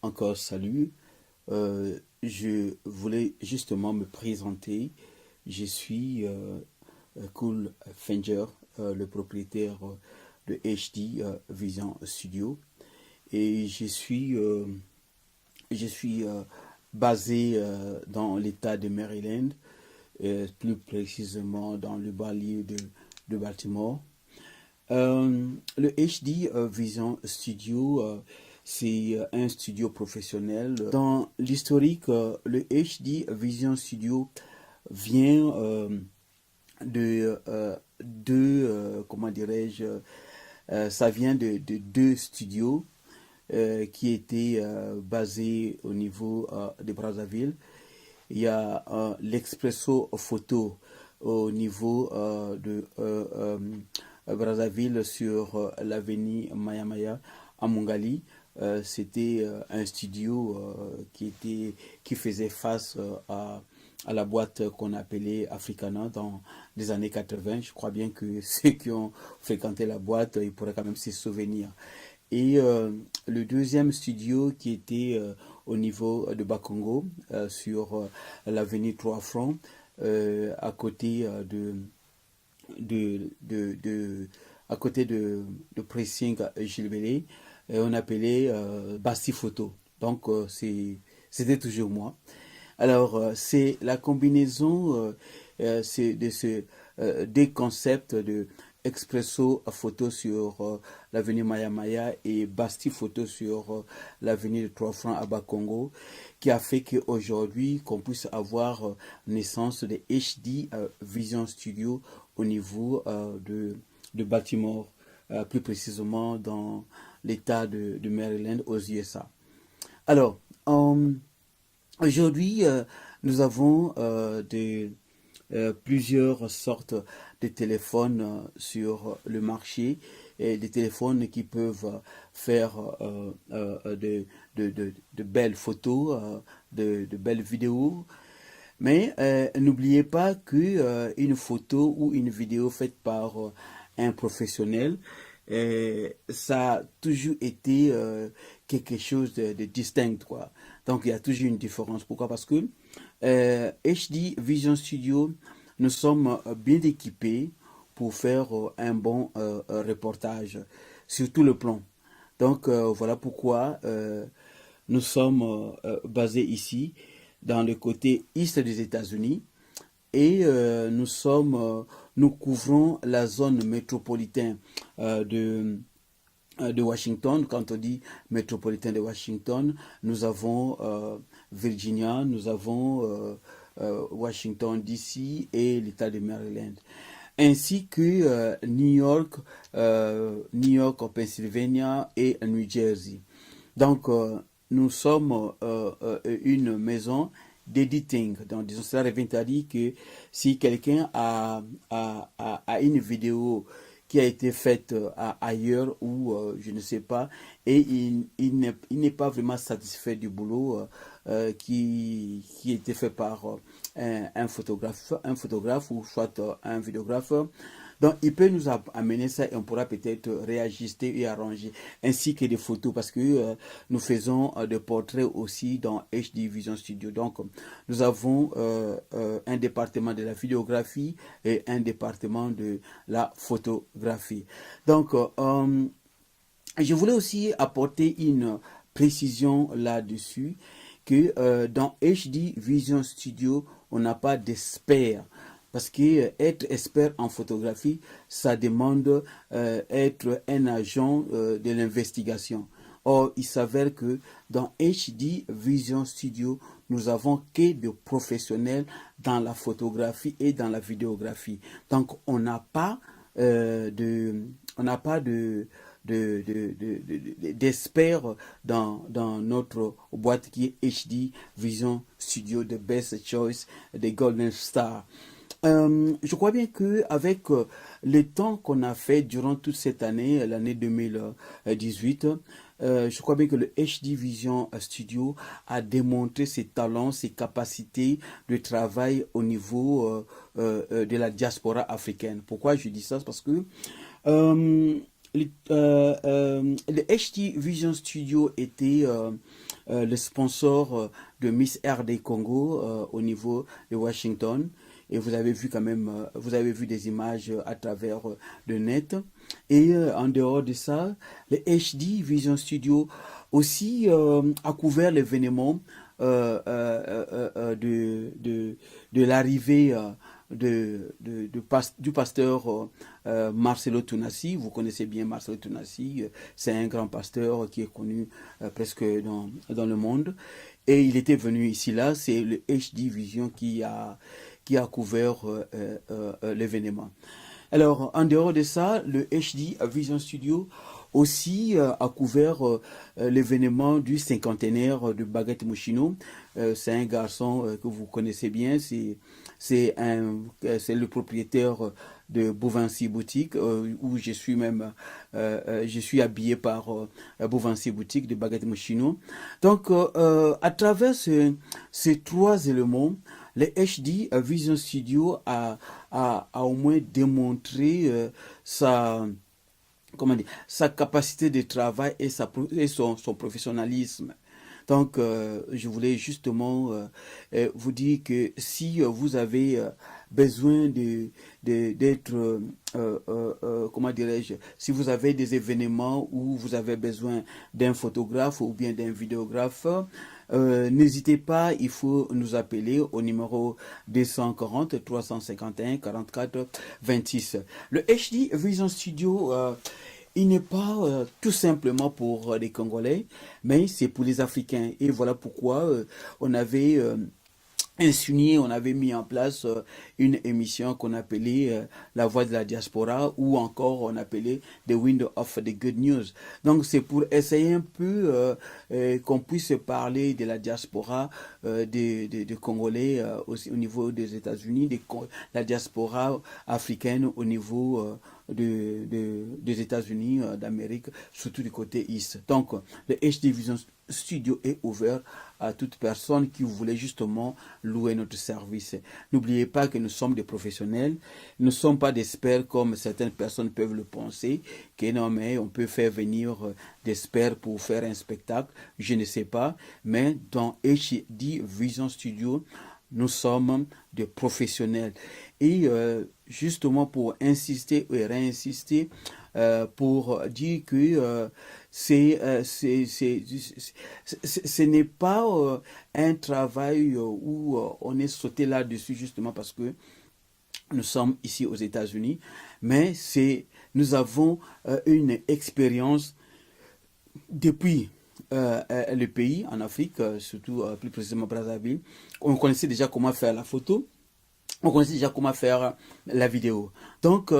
Encore salut. Je voulais justement me présenter. Je suis Cool Finger, le propriétaire de HD Vision Studio. Et je suis basé dans l'État de Maryland, plus précisément dans le banlieue de Baltimore. Le HD Vision Studio, c'est un studio professionnel. Dans l'historique, le HD Vision Studio vient comment dirais-je, ça vient de deux studios qui étaient basés au niveau de Brazzaville. Il y a l'Expresso Photo au niveau de Brazzaville sur l'avenue Maya Maya à Mongali. C'était un studio qui faisait face à la boîte qu'on appelait Africana dans les années 80. Je crois bien que ceux qui ont fréquenté la boîte, ils pourraient quand même s'y souvenir. Et le deuxième studio qui était au niveau de Bakongo, sur l'avenue Trois Francs, à côté à côté de Pressing Gilles Bellé, on appelait Basti Photo. Donc c'était toujours moi. Alors c'est la combinaison des concepts de Expresso Photo sur l'avenue Maya Maya et Basti Photo sur l'avenue de Trois Francs à Bakongo qui a fait qu'aujourd'hui qu'on puisse avoir naissance de HD Vision Studio au niveau de Baltimore, plus précisément dans l'État de Maryland aux USA. Alors, aujourd'hui, nous avons plusieurs sortes de téléphones sur le marché, et des téléphones qui peuvent faire de belles photos, de belles vidéos. Mais n'oubliez pas qu'une photo ou une vidéo faite par un professionnel, ça a toujours été quelque chose de distinct, quoi. Donc il y a toujours une différence. Pourquoi? Parce que HD Vision Studio, nous sommes bien équipés pour faire un bon reportage sur tout le plan. Donc voilà pourquoi nous sommes basés ici, dans le côté est des États-Unis, et nous couvrons la zone métropolitaine de Washington. Quand on dit métropolitain de Washington, nous avons Virginia, nous avons Washington DC et l'État de Maryland, ainsi que New York, Pennsylvania et New Jersey. Donc, nous sommes une maison d'editing. Donc, disons, cela revient à dire que si quelqu'un a une vidéo qui a été faite ailleurs ou je ne sais pas, et il n'est pas vraiment satisfait du boulot qui a été fait par un photographe ou soit un vidéographe. Donc, il peut nous amener ça et on pourra peut-être réajuster et arranger, ainsi que des photos, parce que nous faisons des portraits aussi dans HD Vision Studio. Donc, nous avons un département de la vidéographie et un département de la photographie. Donc, je voulais aussi apporter une précision là-dessus, que dans HD Vision Studio, on n'a pas d'expert. Parce que être expert en photographie, ça demande être un agent de l'investigation. Or, il s'avère que dans HD Vision Studio, nous avons que des professionnels dans la photographie et dans la vidéographie. Donc, on n'a pas d'experts dans notre boîte qui est HD Vision Studio, The Best Choice, des Golden Star. Je crois bien que avec le temps qu'on a fait durant toute cette année, l'année 2018, je crois bien que le HD Vision Studio a démontré ses talents, ses capacités de travail au niveau de la diaspora africaine. Pourquoi je dis ça? C'est parce que euh, le HD Vision Studio était le sponsor de Miss RD Congo au niveau de Washington. Et vous avez vu quand même, vous avez vu des images à travers le net. Et en dehors de ça, le HD Vision Studio aussi a couvert l'événement de l'arrivée du pasteur Marcelo Tounassi. Vous connaissez bien Marcelo Tounassi, c'est un grand pasteur qui est connu presque dans le monde. Et il était venu ici là, c'est le HD Vision qui a couvert l'événement. Alors, en dehors de ça, le HD Vision Studio aussi a couvert l'événement du cinquantenaire de Baguette Mouchino. C'est un garçon que vous connaissez bien, c'est le propriétaire de Bouvancy Boutique, où je suis même, je suis habillé par Bouvancy Boutique de Baguette Mouchino. Donc, à travers ces trois éléments, le HD Vision Studio a au moins démontré sa capacité de travail et son professionnalisme. Donc, je voulais justement vous dire que si vous avez besoin d'être, comment dirais-je, si vous avez des événements où vous avez besoin d'un photographe ou bien d'un vidéographe, n'hésitez pas, il faut nous appeler au numéro 240 351 44 26. Le HD Vision Studio, il n'est pas tout simplement pour les Congolais, mais c'est pour les Africains. Et voilà pourquoi on avait insigné, on avait mis en place une émission qu'on appelait La Voix de la Diaspora, ou encore on appelait The Window of the Good News. Donc c'est pour essayer un peu qu'on puisse parler de la diaspora des Congolais aussi, au niveau des États-Unis, la diaspora africaine au niveau des États-Unis d'Amérique, surtout du côté East. Donc le HD Vision Studio est ouvert à toute personne qui voulait justement louer notre service. N'oubliez pas que nous sommes des professionnels, nous ne sommes pas des experts comme certaines personnes peuvent le penser, que non mais on peut faire venir des experts pour faire un spectacle, je ne sais pas, mais dans HD Vision Studio, nous sommes des professionnels. Et justement pour insister et réinsister, pour dire que ce n'est pas un travail où on est sauté là-dessus justement parce que nous sommes ici aux États-Unis, mais nous avons une expérience depuis le pays en Afrique, surtout plus précisément Brazzaville. On connaissait déjà comment faire la photo, on connaissait déjà comment faire la vidéo. Donc,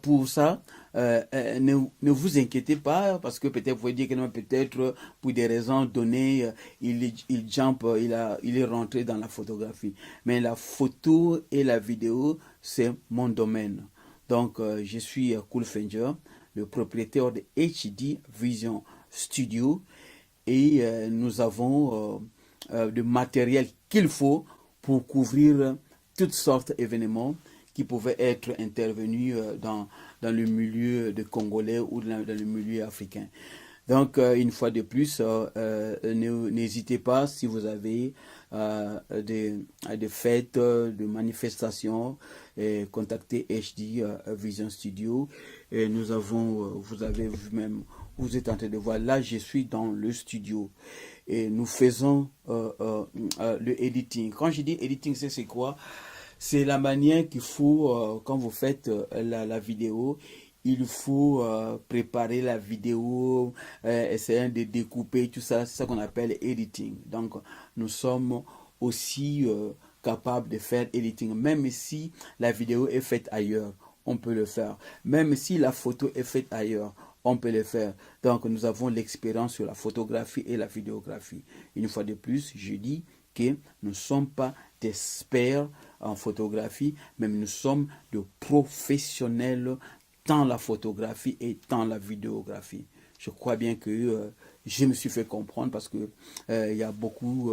pour ça, ne vous inquiétez pas, parce que peut-être vous voyez dire que non, peut-être pour des raisons données, il est rentré dans la photographie. Mais la photo et la vidéo, c'est mon domaine. Donc, je suis Cool Finger, le propriétaire de HD Vision Studio, et nous avons le matériel qu'il faut pour couvrir toutes sortes d'événements qui pouvaient être intervenus dans le milieu de Congolais ou dans le milieu africain. Donc, une fois de plus, n'hésitez pas si vous avez des fêtes, de manifestations, contactez HD Vision Studio. Et nous avons, vous avez vu-même, vous êtes en train de voir, là je suis dans le studio et nous faisons le editing. Quand je dis editing, c'est quoi? C'est la manière qu'il faut, quand vous faites la vidéo, il faut préparer la vidéo, essayer de découper, tout ça, c'est ça qu'on appelle editing. Donc, nous sommes aussi capables de faire editing, même si la vidéo est faite ailleurs, on peut le faire. Même si la photo est faite ailleurs, on peut le faire. Donc, nous avons l'expérience sur la photographie et la vidéographie. Une fois de plus, je dis que nous ne sommes pas d'experts en photographie, mais nous sommes de professionnels dans la photographie et dans la vidéographie. Je crois bien que je me suis fait comprendre parce que il y a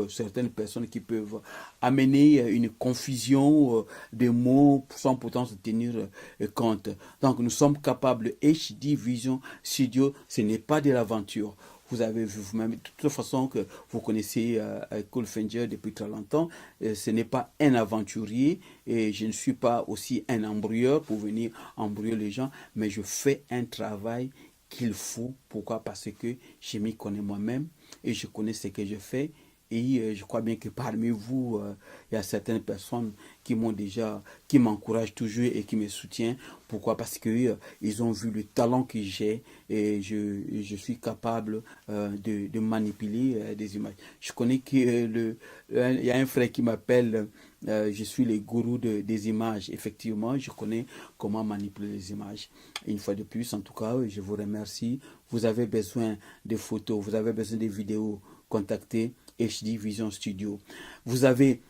certaines personnes qui peuvent amener une confusion de mots sans pourtant se tenir compte. Donc nous sommes capables, HD Vision Studio, ce n'est pas de l'aventure. Vous avez vu vous-même, de toute façon que vous connaissez Cool Finger depuis très longtemps, ce n'est pas un aventurier et je ne suis pas aussi un embrouilleur pour venir embrouiller les gens, mais je fais un travail qu'il faut. Pourquoi? Parce que je m'y connais moi-même et je connais ce que je fais. Et je crois bien que parmi vous, il y a certaines personnes qui m'encouragent toujours et qui me soutiennent. Pourquoi? Parce que ils ont vu le talent que j'ai et je suis capable de manipuler des images. Je connais que il y a un frère qui m'appelle, je suis le gourou des images. Effectivement, je connais comment manipuler les images. Une fois de plus, en tout cas, je vous remercie. Vous avez besoin de photos, vous avez besoin de vidéos, contactez HD Vision Studio. Vous avez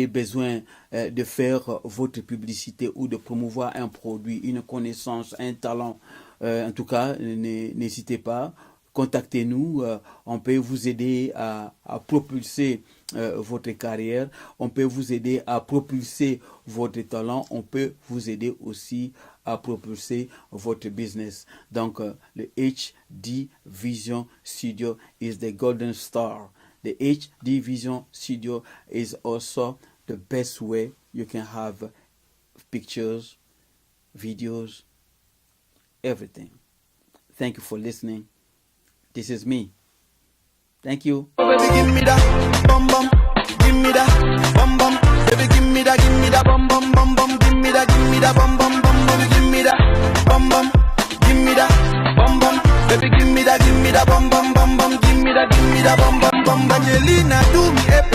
besoin de faire votre publicité ou de promouvoir un produit, une connaissance, un talent. En tout cas, n'hésitez pas. Contactez-nous, on peut vous aider à propulser votre carrière, on peut vous aider à propulser votre talent, on peut vous aider aussi à propulser votre business. Donc, le HD Vision Studio is the golden star. The HD Vision Studio is also the best way you can have pictures, videos, everything. Thank you for listening. This is me. Thank you. Baby, give me that bum bum. Give me that bum bum. Baby, give me that bum bum bum bum. Give me that bum bum bum. Baby, give me that bum bum. Give me that bum bum. Baby, give me that bum bum bum bum. Give me that bum bum bum. Angelina, do me a